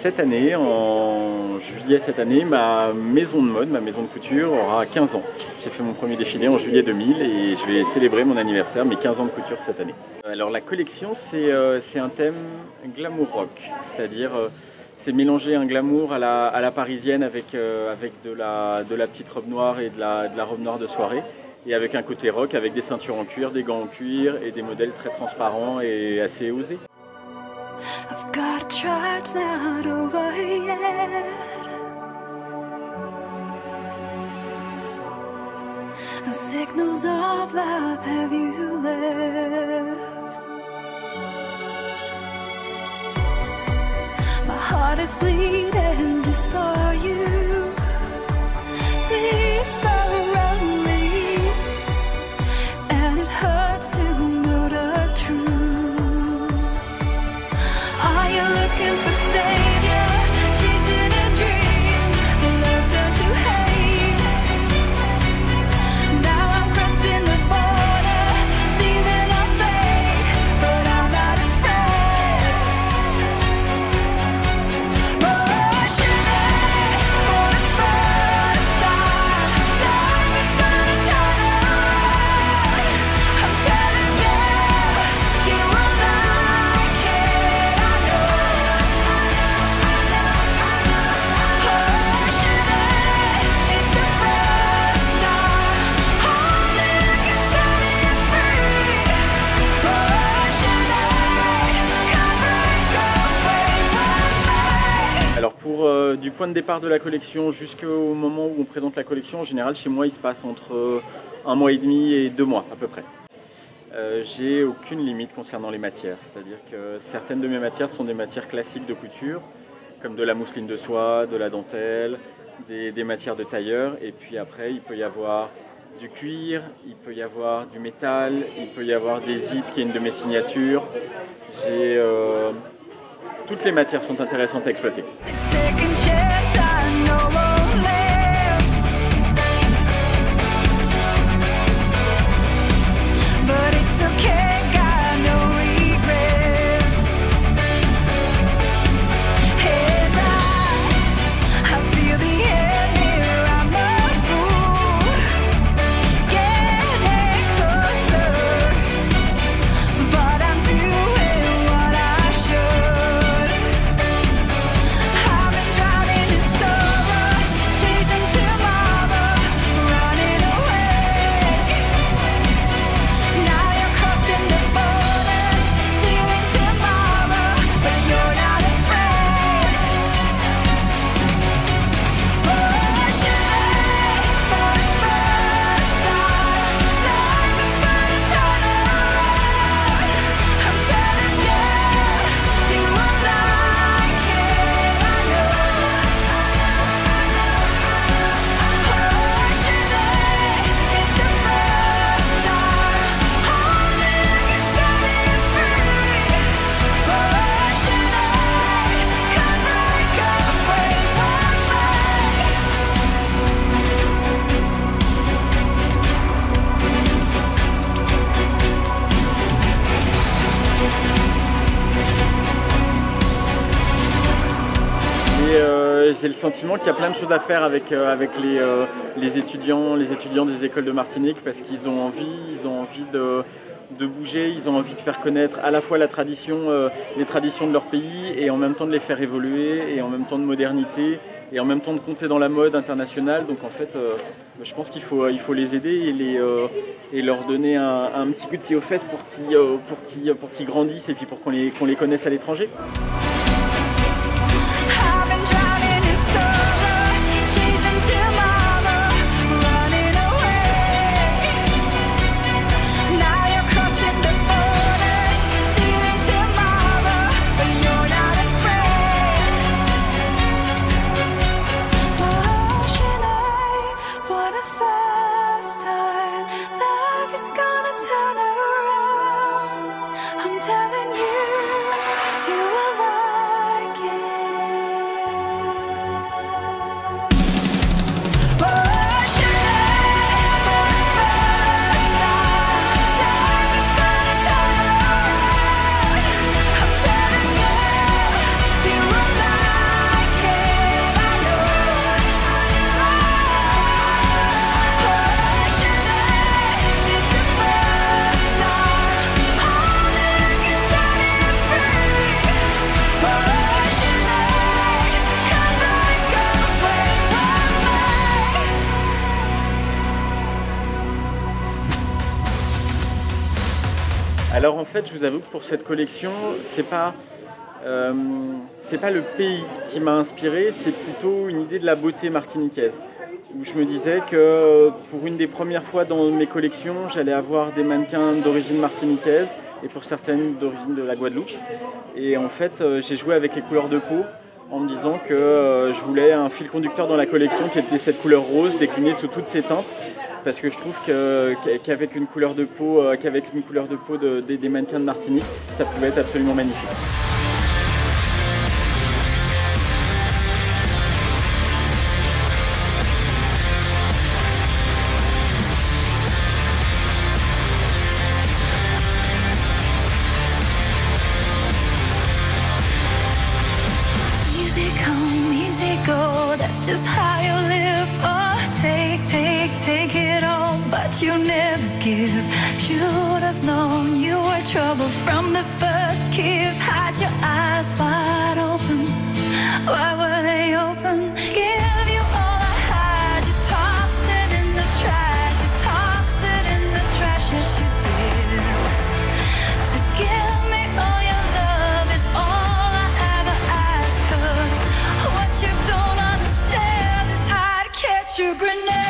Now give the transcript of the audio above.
cette année, en juillet cette année, ma maison de mode, ma maison de couture aura 15 ans. J'ai fait mon premier défilé en juillet 2000 et je vais célébrer mon anniversaire, mes 15 ans de couture cette année. Alors la collection, c'est un thème glamour rock, c'est-à-dire c'est mélanger un glamour à la parisienne avec de la petite robe noire et de la robe noire de soirée, et avec un côté rock, avec des ceintures en cuir, des gants en cuir et des modèles très transparents et assez osés. I've got to try, it's not over yet. No signals of love have you left. My heart is bleeding just for you. Bleeds for only, and it hurts to know the truth. Are you looking for savior, chasing a dream, love turned to hate? Now I'm crossing the border, sealing our fate, but I'm not afraid. Oh, should I, for the first time, life is gonna turn around. I'm telling you, you will like it, I know. Oh, should I, it's the first time, only can set you free. Oh, should I, come break away with me. Alors pour du point de départ de la collection jusqu'au moment où on présente la collection, en général chez moi il se passe entre 1 mois et demi et 2 mois à peu près. J'ai aucune limite concernant les matières, c'est-à-dire que certaines de mes matières sont des matières classiques de couture, comme de la mousseline de soie, de la dentelle, des matières de tailleur, et puis après il peut y avoir du cuir, il peut y avoir du métal, il peut y avoir des zips qui est une de mes signatures. Toutes les matières sont intéressantes à exploiter. Second chance I know won't last, but it's okay, got no regrets. And I feel the end near, I'm the fool, getting closer, but I'm doing what I should. I've been drowning in sorrow, chasing tomorrow, running away. Now you're crossing the borders, sealing tomorrow, but you're not afraid. Oh, should I, for the first time, life is gonna turn around. I'm telling you, you will like it, I know. Oh, should I, it's the first time, only can set you free. Oh, should I, come break away with me. Et j'ai le sentiment qu'il y a plein de choses à faire avec les étudiants des écoles de Martinique, parce qu'ils ont envie de bouger, ils ont envie de faire connaître à la fois les traditions de leur pays, et en même temps de les faire évoluer, et en même temps de modernité, et en même temps de compter dans la mode internationale. Donc en fait, je pense qu'il faut les aider et leur donner un petit coup de pied aux fesses pour qu'ils grandissent, et puis pour qu'on les connaisse à l'étranger. I've been drowning in sorrow, chasing tomorrow, running away. Now you're crossing the borders, sealing tomorrow, but you're not afraid. Oh, should I, for the first time, life is gonna turn around. I'm telling you, you will love Alors en fait, je vous avoue que pour cette collection, c'est pas le pays qui m'a inspiré, c'est plutôt une idée de la beauté martiniquaise. Où je me disais que pour une des premières fois dans mes collections, j'allais avoir des mannequins d'origine martiniquaise et pour certaines d'origine de la Guadeloupe. Et en fait, j'ai joué avec les couleurs de peau en me disant que je voulais un fil conducteur dans la collection qui était cette couleur rose déclinée sous toutes ses teintes. Parce que je trouve qu'avec une couleur de peau, des mannequins de Martinique, ça pouvait être absolument magnifique. Easy come, easy go, that's just how you live. Oh, take it all, but you never give. Should have known you were trouble from the first kiss. Had your eyes wide open, why were they open? Give you all I had, you tossed it in the trash. You tossed it in the trash, yes you did. To give me all your love is all I ever ask. 'Cause what you don't understand is I'd catch a grenade.